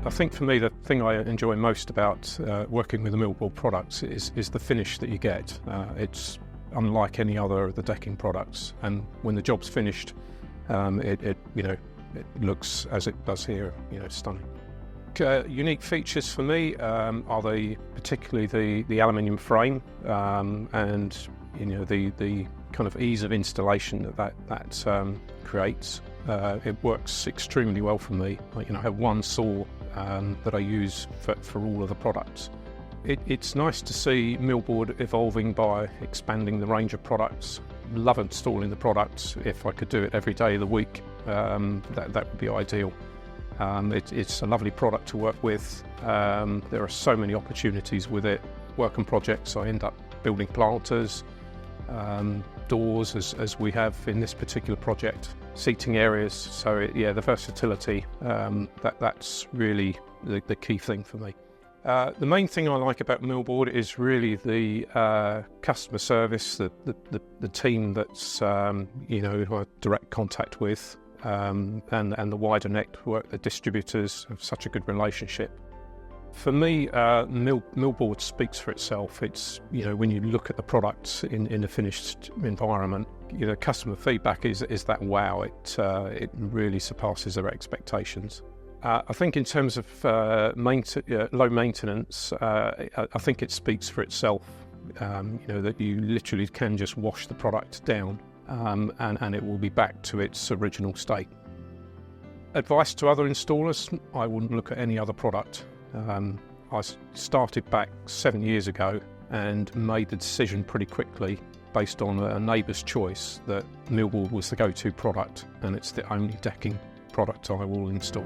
I think for me the thing I enjoy most about working with the Millboard products is the finish that you get. It's unlike any other of the decking products, and when the job's finished, it looks as it does here, stunning. Unique features for me are particularly the aluminium frame and the kind of ease of installation that creates. It works extremely well for me. I have one saw that I use for all of the products. It's nice to see Millboard evolving by expanding the range of products. Love installing the products. If I could do it every day of the week, that would be ideal. It's a lovely product to work with. There are so many opportunities with it. Work on projects, I end up building planters, doors as we have in this particular project, seating areas. So the versatility, that's really the key thing for me. The main thing I like about Millboard is really the customer service, the team that's who I have direct contact with, and the wider network, the distributors have such a good relationship. For me, Millboard speaks for itself. It's when you look at the products in a finished environment, customer feedback is that wow. It really surpasses their expectations. I think in terms of low maintenance, I think it speaks for itself. That you literally can just wash the product down and it will be back to its original state. Advice to other installers: I wouldn't look at any other product. I started back 7 years ago and made the decision pretty quickly based on a neighbour's choice that Millboard was the go-to product, and it's the only decking product I will install.